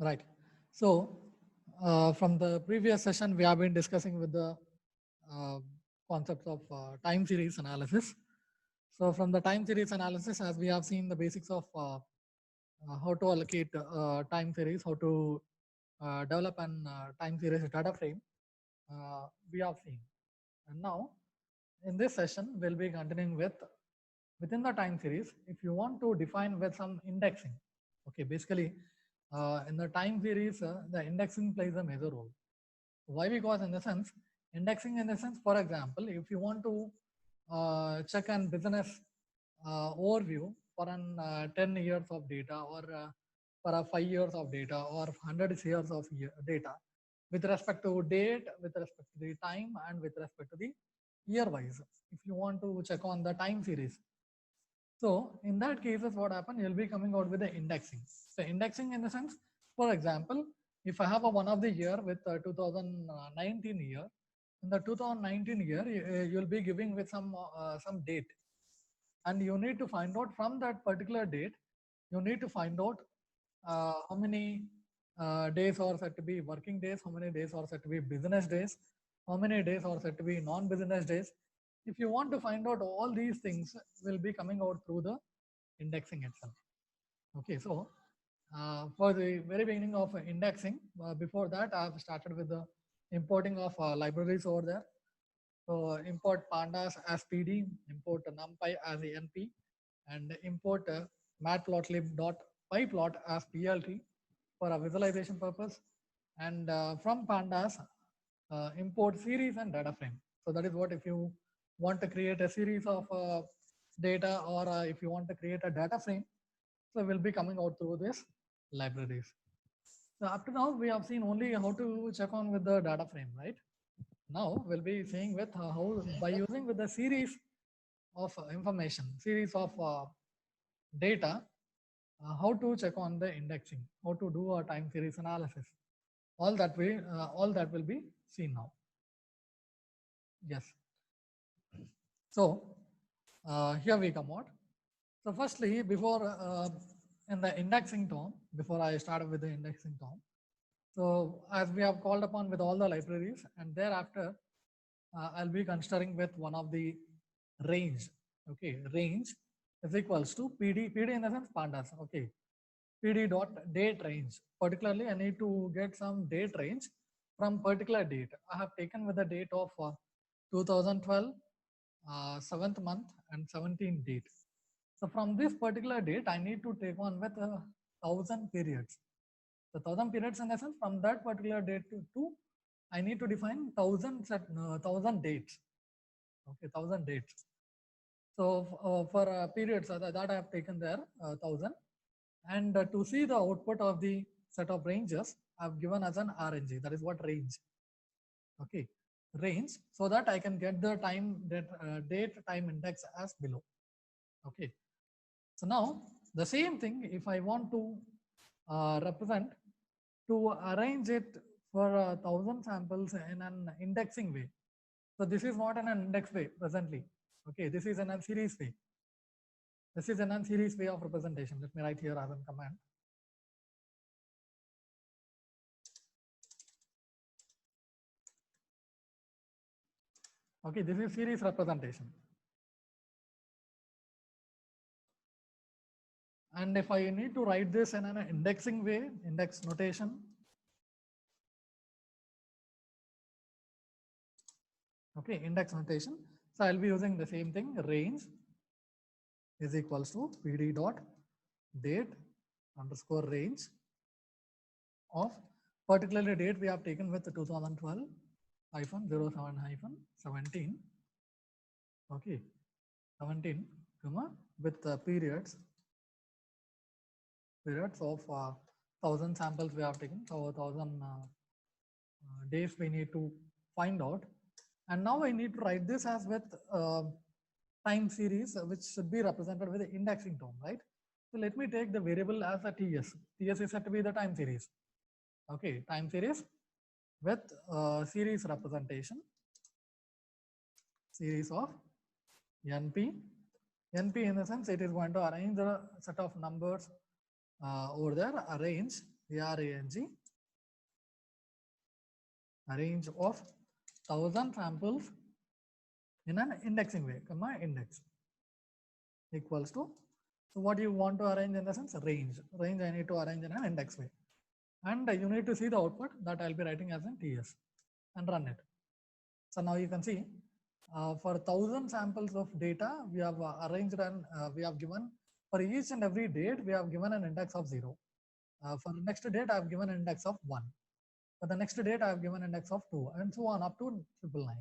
Right. So, from the previous session, we have been discussing with the uh, concepts of time series analysis. So, from the time series analysis, as we have seen the basics of how to allocate time series, how to develop an time series data frame, we have seen. And now, in this session, we'll be continuing with within the time series. If you want to define with some indexing, okay, basically in the time series, the indexing plays a major role. Why? Because in the sense, indexing in the sense, for example, if you want to check an business overview for an 10 years of data or for a 5 years of data or 100 years of data with respect to date, with respect to the time and with respect to the year wise, if you want to check on the time series. So in that cases, what happen? You'll be coming out with the indexing. So indexing in the sense, for example, if I have a one of the year with 2019 year, in the 2019 year, you'll be giving with some date, and you need to find out from that particular date. You need to find out how many days are said to be working days, how many days are said to be business days, how many days are said to be non-business days. If you want to find out all these things, will be coming out through the indexing itself. Okay, so for the very beginning of indexing, before that I've started with the importing of libraries over there. So import pandas as PD, import numpy as a NP, and import matplotlib.pyplot as PLT for a visualization purpose. And from pandas, import series and data frame. So that is what, if you want to create a series of data, or if you want to create a data frame, so we'll be coming out through this libraries. So up to now, we have seen only how to check on with the data frame, right? Now we'll be seeing with how, by using with the series of information, series of data, how to check on the indexing, how to do a time series analysis. All that will be seen now. Yes. So here we come out. So firstly, before in the indexing term, before I started with the indexing term, so as we have called upon with all the libraries, and thereafter I'll be considering with one of the range. Okay, range is equals to PD in the sense pandas. Okay, PD dot date range. Particularly, I need to get some date range from particular date. I have taken with the date of 2012, 7th month and 17th date. So from this particular date, I need to take on with 1,000 periods. The 1,000 periods in the sense, from that particular date to I need to define 1,000 dates. Okay, 1,000 dates. So for periods that I have taken there 1,000, and to see the output of the set of ranges, I have given as an RNG. That is what range. Okay, range, so that I can get the date time index as below. Okay, so now the same thing, if I want to represent, to arrange it for 1,000 samples in an indexing way. So this is not in an index way presently. Okay, this is in a series way. This is in a series way of representation. Let me write here as a command. Okay, this is series representation. And if I need to write this in an indexing way, index notation. Okay, index notation. So I'll be using the same thing. Range is equals to PD dot date underscore range of particularly date we have taken with 2012 hyphen 07 hyphen 17. Okay, 17 comma with periods of 1,000 samples we have taken, so 1,000 days we need to find out. And now I need to write this as with time series, which should be represented with the indexing term, right? So let me take the variable as a TS. TS is said to be the time series. Okay, time series with series representation, series of NP. NP in the sense it is going to arrange the set of numbers over there, arrange ARANG, a range of 1000 samples in an indexing way, comma index equals to, so what you want to arrange in the sense range I need to arrange in an index way, and you need to see the output that I'll be writing as in TS and run it. So now you can see for 1000 samples of data we have arranged, and we have given for each and every date we have given an index of 0. For the next date I have given an index of 1. For the next date I have given an index of 2, and so on up to 999.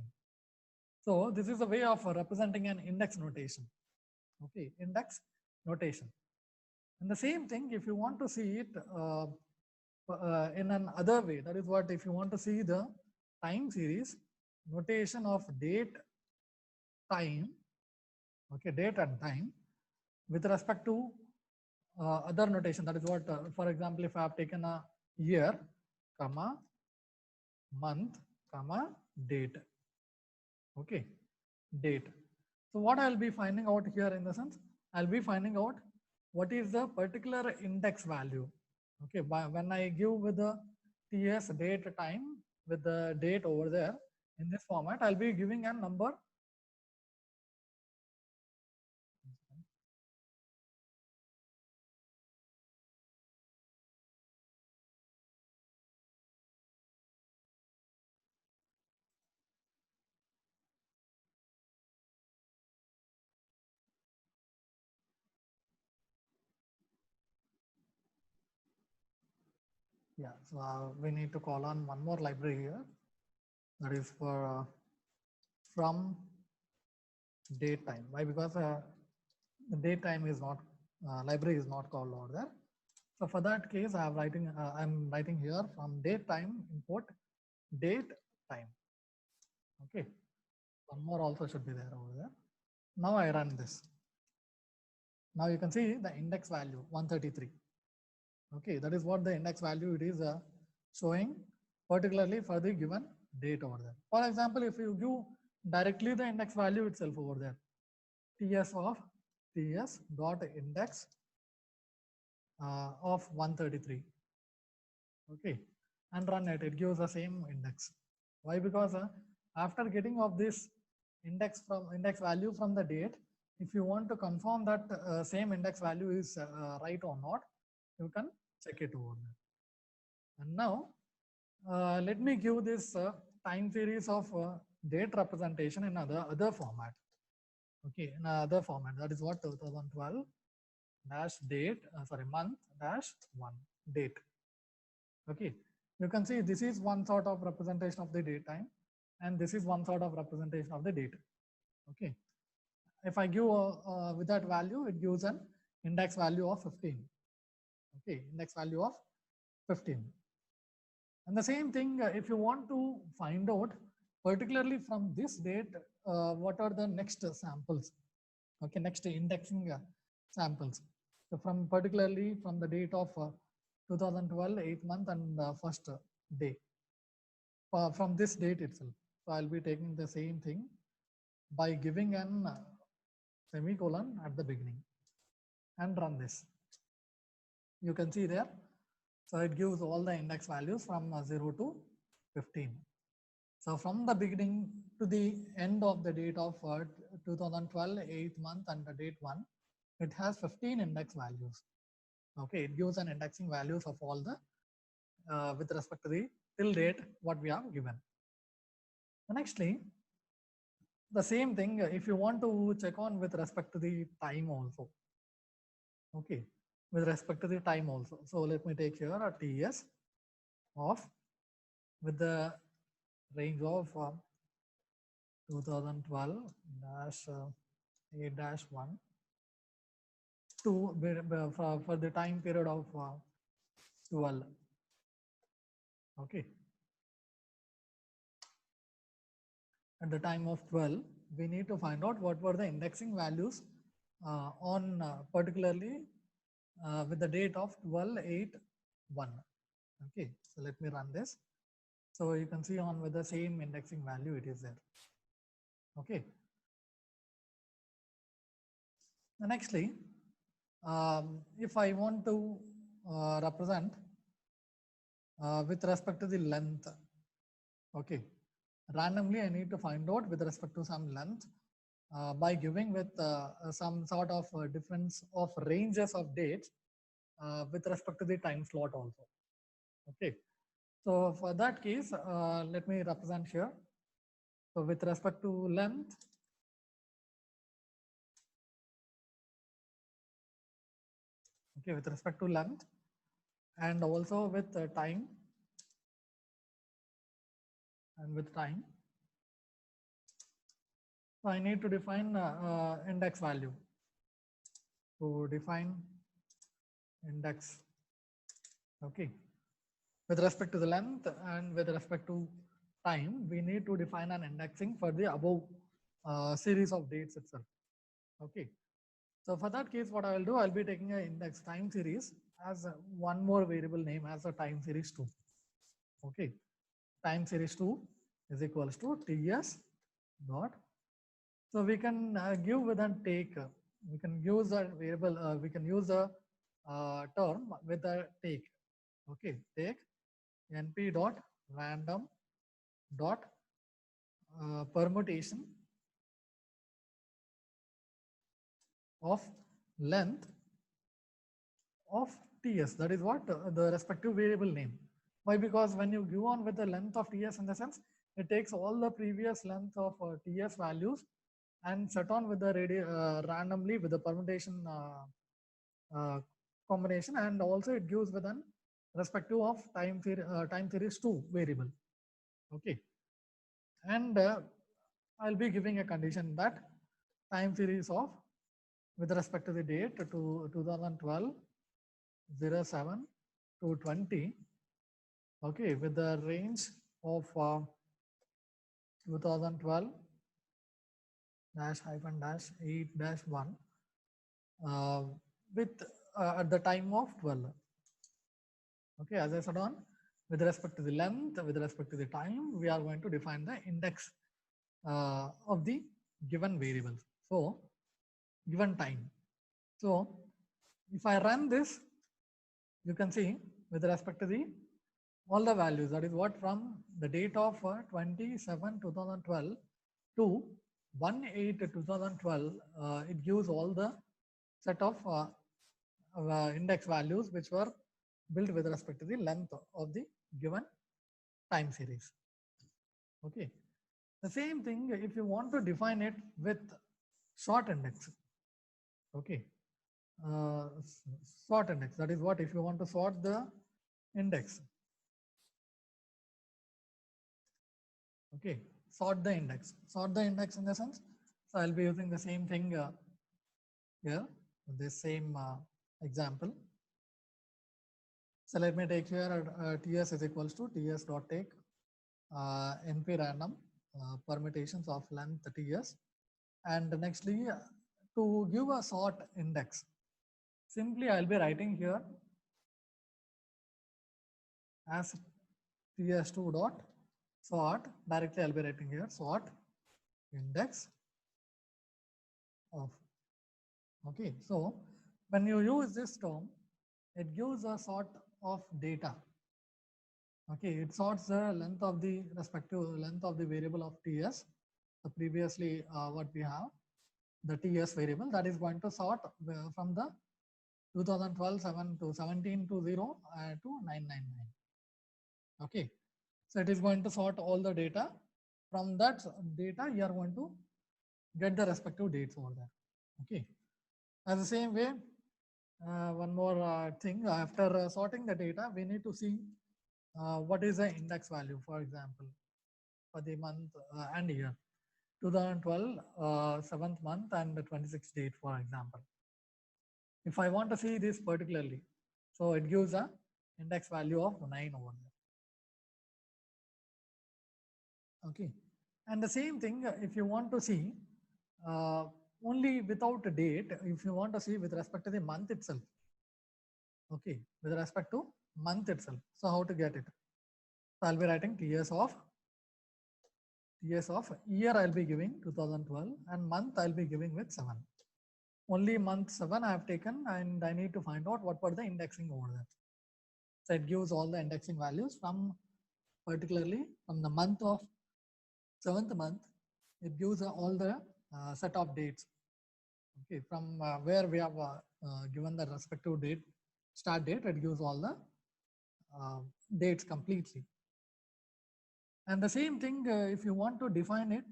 So this is a way of representing an index notation. Okay, index notation. And the same thing, if you want to see it in an other way, that is what, if you want to see the time series notation of date, time, okay, date and time with respect to other notation, that is what, for example, if I have taken a year, comma, month, comma, date, okay, date. So what I'll be finding out here in the sense, I'll be finding out what is the particular index value. Okay, when I give with the TS date time with the date over there in this format, I'll be giving a number. Yeah, so we need to call on one more library here, that is for from date time. Why? Because the date time is not, library is not called over there. So for that case, I'm writing here from date time import date time. Okay, one more also should be there over there. Now I run this. Now you can see the index value 133. Okay, that is what the index value it is showing, particularly for the given date over there. For example, if you give directly the index value itself over there, TS of TS dot index of 133. Okay, and run it, it gives the same index. Why? Because after getting of this index value from the date, if you want to confirm that same index value is right or not, you can check it over there. And now let me give this time series of date representation in other format. Okay, in other format, that is what, 2012 dash date, sorry, month dash 1 date. Okay, you can see this is one sort of representation of the date time, and this is one sort of representation of the date. Okay, if I give with that value, it gives an index value of 15. Okay, index value of 15. And the same thing, if you want to find out particularly from this date, what are the next samples? Okay, next indexing samples. So from particularly from the date of 2012 8th month and first day, from this date itself. So I'll be taking the same thing by giving an semicolon at the beginning and run this. You can see there. So it gives all the index values from 0 to 15. So from the beginning to the end of the date of 2012 8th month and the date 1, it has 15 index values. Okay, it gives an indexing values of all the with respect to the till date what we have given. Nextly, the same thing if you want to check on with respect to the time also. Okay, with respect to the time also. So let me take here a TS of with the range of 2012 dash 8 dash 1 to for the time period of 12. Okay, at the time of 12, we need to find out what were the indexing values on particularly with the date of 12/8/1. Okay, so let me run this. So you can see on with the same indexing value it is there. Okay. Nextly, if I want to represent with respect to the length. Okay, randomly I need to find out with respect to some length by giving with some sort of difference of ranges of dates with respect to the time slot also. Okay, so for that case, let me represent here. So with respect to length, okay, with respect to length and also with time and with time, so I need to define index value. To define index, okay, with respect to the length and with respect to time, we need to define an indexing for the above series of dates itself. Okay, so for that case, what I will do, I'll be taking an index time series as one more variable name as a time series 2. Okay, time series 2 is equals to ts dot. So we can give with and take. We can use a variable. We can use a term with a take. Okay, take np dot random dot permutation of length of ts. That is what the respective variable name. Why? Because when you give on with the length of ts, in the sense it takes all the previous length of ts values and set on with the randomly with the permutation combination, and also it gives with an respective of time series 2 variable. Okay, and I'll be giving a condition that time series of with respect to the date to 2012 07 to 20. Okay, with the range of 2012 dash hyphen dash 8 dash 1 with at the time of 12. Okay, as I said on, with respect to the length, with respect to the time, we are going to define the index of the given variables. So, given time. So, if I run this, you can see with respect to the all the values, that is what from the date of 27/2012 to 1/8/2012, it gives all the set of index values which were built with respect to the length of the given time series. Okay, the same thing if you want to define it with sort index. Okay, sort index, that is what if you want to sort the index. Okay, sort the index in the sense, so I'll be using the same thing here, this same example. So let me take here ts is equals to ts dot take np random permutations of length ts, and nextly to give a sort index, simply I'll be writing here as ts2 dot sort, directly I'll be writing here sort index of. Okay, so when you use this term, it gives a sort of data. Okay, it sorts the length of the respective length of the variable of ts. So previously what we have, the ts variable that is going to sort from the 2012 7 to 17 to 0 to 999. Okay, so it is going to sort all the data. From that data, you are going to get the respective dates over there. Okay, as the same way, one more thing, after sorting the data, we need to see what is the index value, for example, for the month and year. 2012 7th month and the 26th date, for example. If I want to see this particularly, so it gives a index value of 9 over there. Okay, and the same thing if you want to see only without a date, if you want to see with respect to the month itself. Okay, with respect to month itself. So how to get it? So I'll be writing ts of year, I'll be giving 2012, and month I'll be giving with 7. Only month 7 I have taken, and I need to find out what were the indexing over there. So it gives all the indexing values from particularly from the month of 7th month. It gives all the set of dates. Okay, from where we have given the respective date, start date, it gives all the dates completely. And the same thing, if you want to define it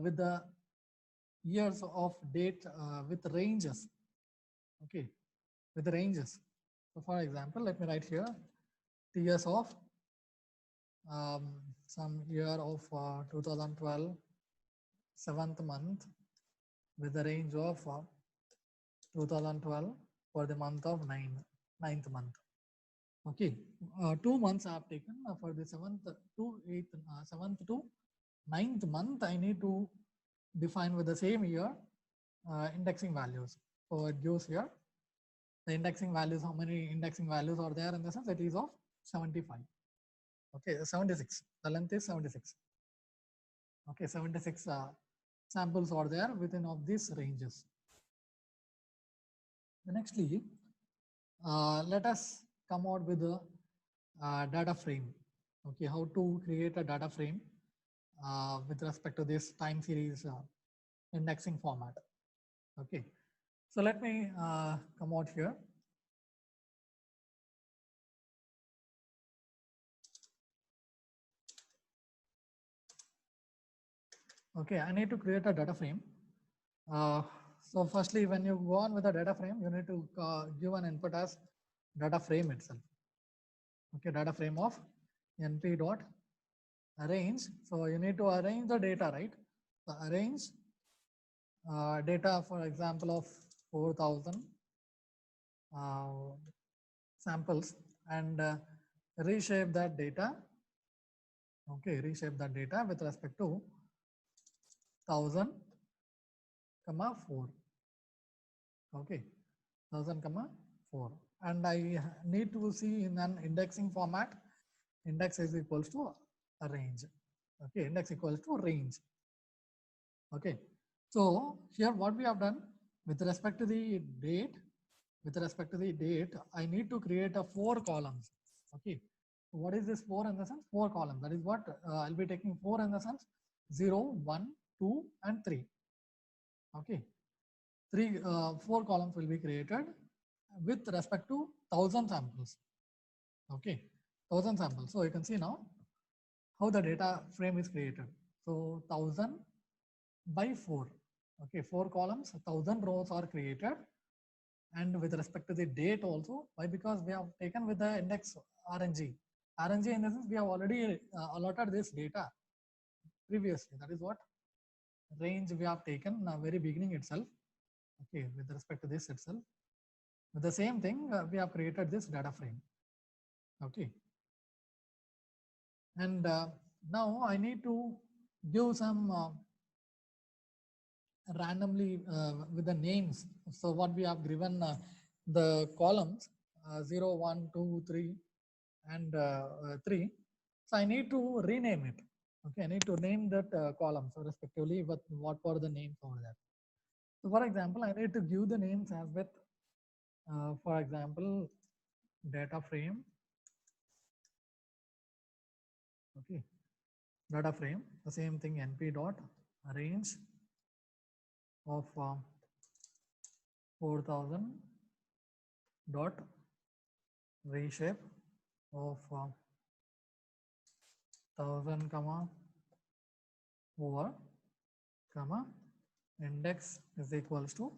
with the years of date with ranges, okay, with the ranges. So for example, let me write here the years of some year of 2012, 7th month with the range of 2012 for the month of 9th month. Okay, 2 months I have taken for the 7th to 8th, 7th to 9th month. I need to define with the same year indexing values. So it gives here the indexing values, how many indexing values are there in the sense it is of 75. Okay, 76. The length is 76. Okay, 76 samples are there within of these ranges. The nextly, let us come out with a data frame. Okay, how to create a data frame with respect to this time series indexing format. Okay, so let me come out here. Okay, I need to create a data frame. So firstly, when you go on with a data frame, you need to give an input as data frame itself. Okay, data frame of np dot arrange. So you need to arrange the data, right? So arrange data, for example, of 4,000 samples and reshape that data. Okay, reshape that data with respect to 1000, 4. Okay, 1000, 4. And I need to see in an indexing format, index is equals to a range. Okay, index equals to range. Okay, so here what we have done with respect to the date, I need to create a 4 columns. Okay, so what is this 4 in the sense? 4 columns. That is what I'll be taking 4 in the sense 0, 1, 2, and 3. Okay, 4 columns will be created with respect to 1000 samples. Okay, 1000 samples. So you can see now how the data frame is created. So 1000 by 4. Okay, 4 columns, 1000 rows are created, and with respect to the date also. Why? Because we have taken with the index RNG. RNG in the sense we have already allotted this data previously. That is what range we have taken in the very beginning itself. Okay, with respect to this itself. With the same thing, we have created this data frame. Okay, and now I need to give some randomly with the names. So what we have given the columns 0, 1, 2, 3, and 3. So I need to rename it. Okay, I need to name that column. So respectively, what were the names over there? So for example, I need to give the names as with, for example, data frame. Okay, data frame. The same thing, np dot arrange of 4000 dot reshape of 1000 comma 4 comma index is equals to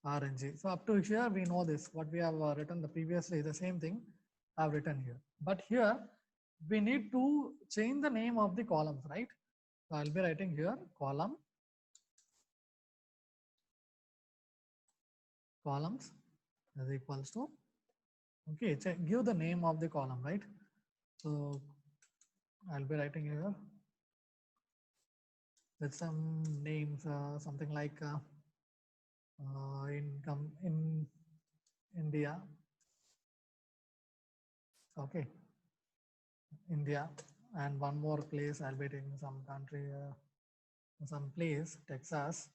RNG. So up to here we know this, what we have written the previously, the same thing I have written here. But here we need to change the name of the columns, right? So I'll be writing here columns is equals to, okay, give the name of the column, right? So I'll be writing here with some names, something like income in India. Okay, India, and one more place I'll be taking some country, some place, Texas.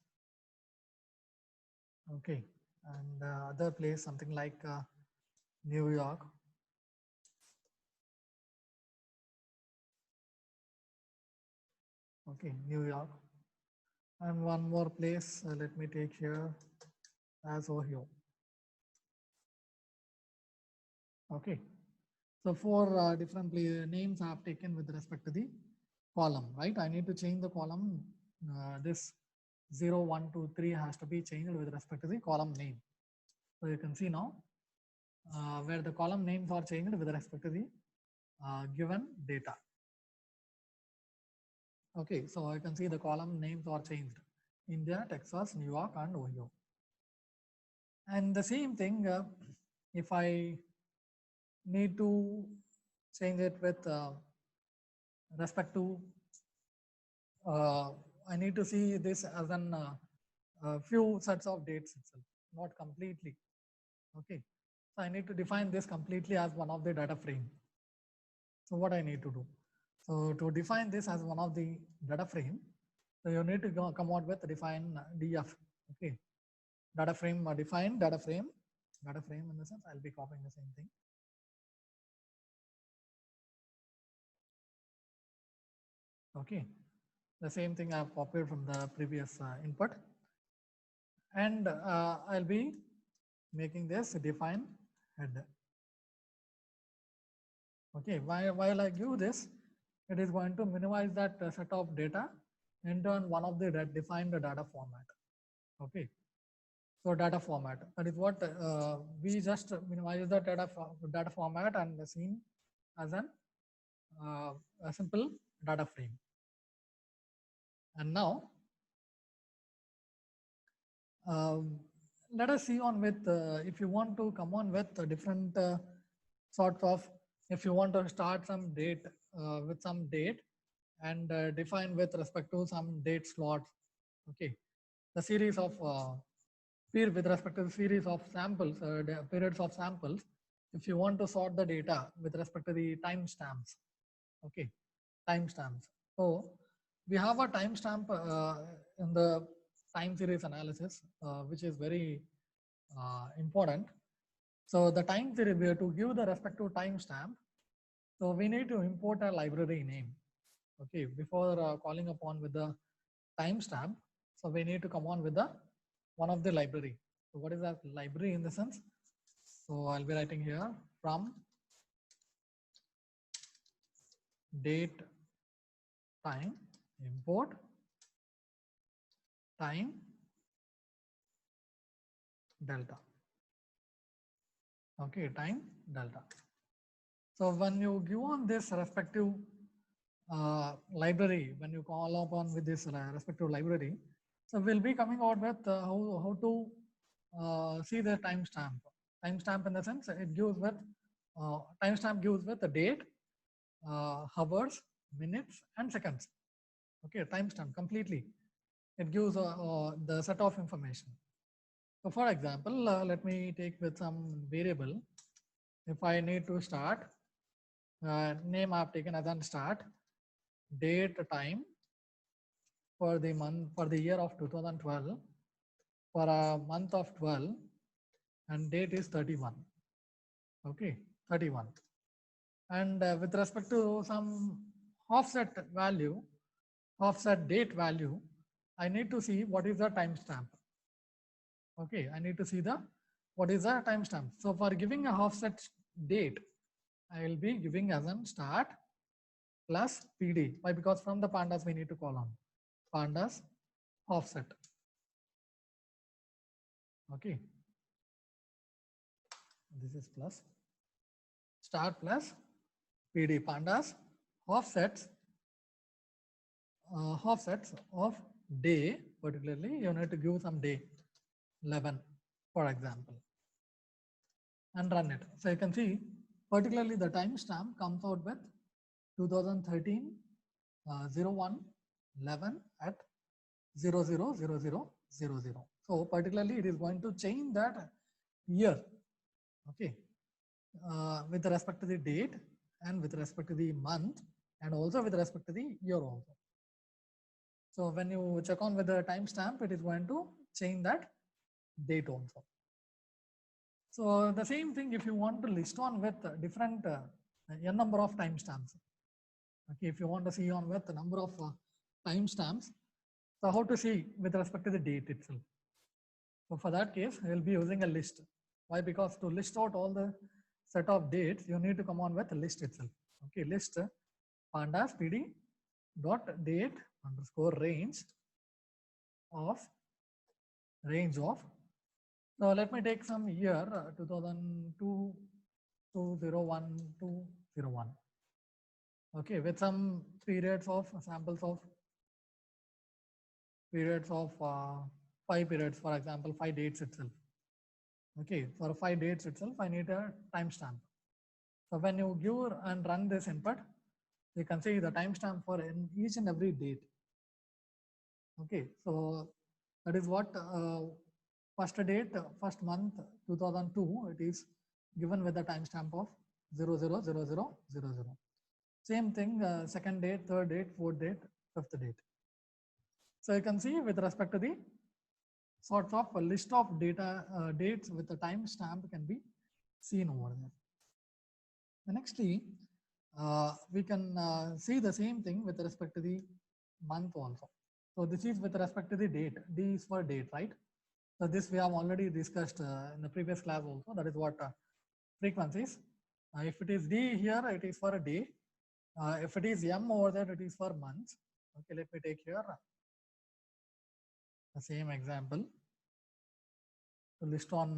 Okay, and other place something like New York. Okay, New York. And one more place, let me take here as Ohio. Okay, so four different names I have taken with respect to the column, right? I need to change the column. This 0, 1, 2, 3 has to be changed with respect to the column name. So you can see now where the column names are changed with respect to the given data. Okay, so I can see the column names are changed: India, Texas, New York, and Ohio. And the same thing, if I need to change it with respect to, I need to see this as an few sets of dates itself, not completely. Okay, so I need to define this completely as one of the data frame. So what I need to do? So to define this as one of the data frame, so you need to come out with define DF. Okay, data frame, define data frame in the sense I'll be copying the same thing. Okay, the same thing I've copied from the previous input, and I'll be making this define head. Okay, while I give this, it is going to minimize that set of data into one of the defined data format. Okay, so data format, that is what we just minimize the data format and seen as an a simple data frame. And now let us see on with if you want to come on with different sorts of, if you want to start some date with some date and define with respect to some date slots. Okay, the series of with respect to the series of samples, periods of samples, if you want to sort the data with respect to the timestamps. Okay, timestamps. So we have a timestamp in the time series analysis, which is very important. So the time series, we have to give the respective timestamp. So we need to import a library name. Okay, before calling upon with the timestamp, so we need to come on with the one of the library. So what is that library in the sense? So I'll be writing here from date time import time delta. Okay, time delta. So when you give on this respective library, when you call upon with this respective library, so we'll be coming out with how to see the timestamp. Timestamp in the sense it gives with timestamp gives with the date, hours, minutes, and seconds. Okay, timestamp completely. It gives the set of information. So for example, let me take with some variable. If I need to start, name I've taken as an start, date, time for the month, for the year of 2012, for a month of 12, and date is 31. Okay, 31. And with respect to some offset value, offset date value, I need to see what is the timestamp. Okay, I need to see the what is the timestamp. So for giving a offset date, I will be giving as an start plus PD. Why? Because from the pandas we need to call on pandas offset. Okay, this is plus start plus PD pandas offsets offsets of day. Particularly, you need to give some day 11, for example, and run it. So you can see, particularly the timestamp comes out with 2013 01 11 at 000000. So particularly it is going to change that year. Okay, with respect to the date and with respect to the month and also with respect to the year also. So when you check on with the timestamp, it is going to change that date also. So the same thing if you want to list on with different n number of timestamps. Okay, if you want to see on with the number of timestamps. So how to see with respect to the date itself? So for that case, we'll be using a list. Why? Because to list out all the set of dates, you need to come on with a list itself. Okay, list pandas pd dot date underscore of range of. So let me take some year 2002 201 201. Okay, with some periods of samples of periods of 5 periods, for example, 5 dates itself. Okay, for 5 dates itself, I need a timestamp. So when you give and run this input, you can see the timestamp for each and every date. Okay, so that is what first date, first month 2002, it is given with the timestamp of 000000. Same thing, second date, third date, fourth date, fifth date. So you can see with respect to the sorts of a list of data dates with the timestamp can be seen over there. Nextly, we can see the same thing with respect to the month also. So this is with respect to the date. D is for date, right? So this we have already discussed in the previous class also. That is what frequencies. If it is D here, it is for a day. If it is M over there, it is for months. Okay, let me take here the same example to list on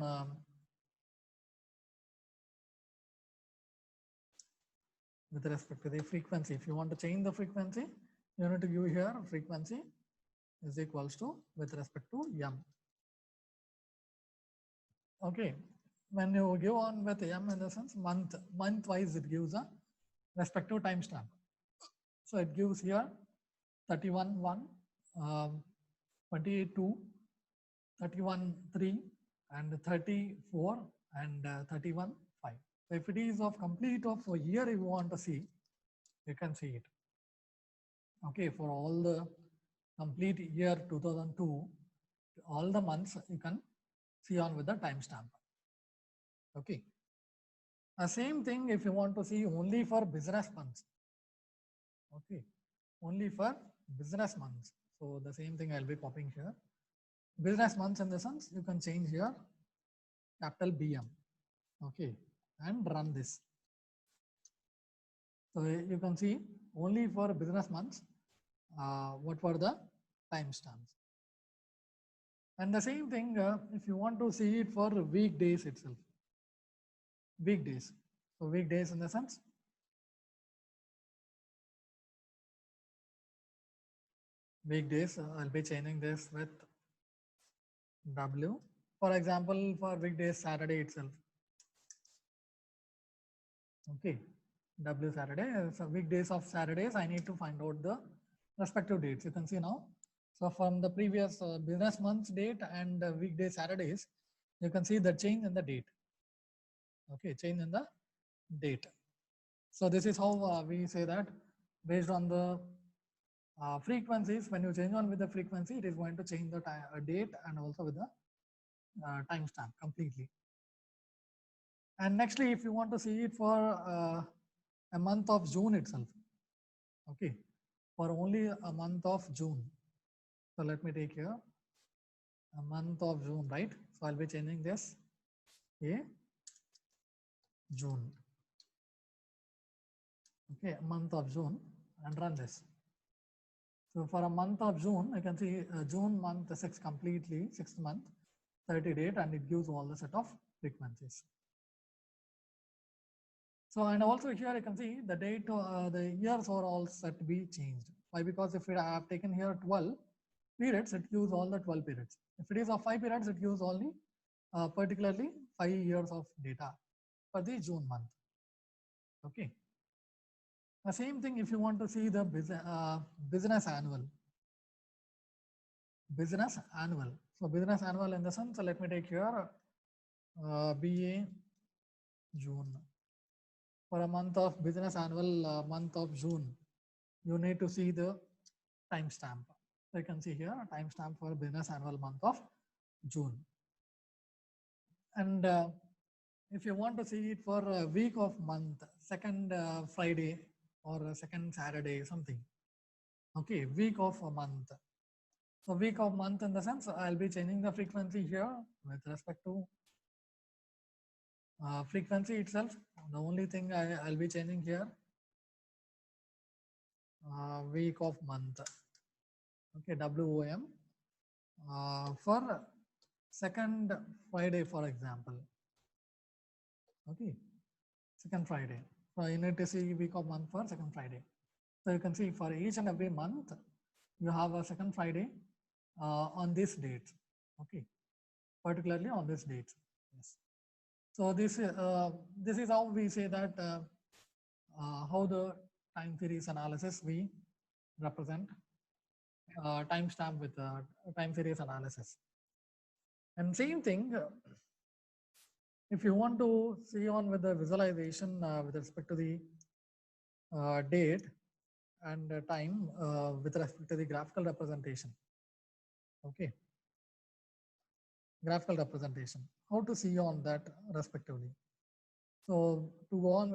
with respect to the frequency. If you want to change the frequency, you need to give here frequency is equals to with respect to M. Okay, when you give on with M in the sense month wise, it gives a respective timestamp. So it gives here 31/1, 28/2, 31/3, and 34 and 31/5. So if it is of complete of a year you want to see, you can see it. Okay, for all the complete year 2002, all the months you can see on with the timestamp. Okay. The same thing if you want to see only for business months. Okay, only for business months. So the same thing I'll be copying here. Business months in the sense you can change here capital BM. Okay, and run this. So you can see only for business months what were the timestamps. And the same thing if you want to see it for weekdays itself. Weekdays. So weekdays in the sense weekdays, I'll be changing this with W. For example, for weekdays, Saturday itself. Okay, W Saturday. So weekdays of Saturdays, I need to find out the respective dates. You can see now. So from the previous business month's date and weekday Saturdays, you can see the change in the date. Okay, change in the date. So this is how we say that based on the frequencies, when you change on with the frequency, it is going to change the date and also with the timestamp completely. And nextly, if you want to see it for a month of June itself, okay, for only a month of June. So let me take here a month of June, right? So I'll be changing this a June. Okay, month of June and run this. So for a month of June, I can see June month 6 completely, 6th month, 30 date, and it gives all the set of frequencies. So, and also here you can see the date, the years are all set to be changed. Why? Because if I have taken here 12 periods, it gives all the 12 periods. If it is of 5 periods, it gives only particularly 5 years of data for the June month. Okay. The same thing if you want to see the business annual. Business annual. So business annual in the sense, so let me take here BA June. For a month of business annual month of June, you need to see the timestamp. So you can see here a timestamp for business annual month of June. And if you want to see it for a week of month, second Friday or second Saturday, something. Okay, week of a month. So week of month in the sense I'll be changing the frequency here with respect to frequency itself. The only thing I'll be changing here, week of month. Okay, WOM for second Friday, for example. Okay, second Friday. So you need to see week of month for second Friday. So you can see for each and every month, you have a second Friday on this date. Okay, particularly on this date. Yes. So this is how we say that how the time series analysis we represent timestamp with time series analysis. And same thing, if you want to see on with the visualization with respect to the date and time with respect to the graphical representation. Okay, graphical representation, how to see on that respectively. So to go on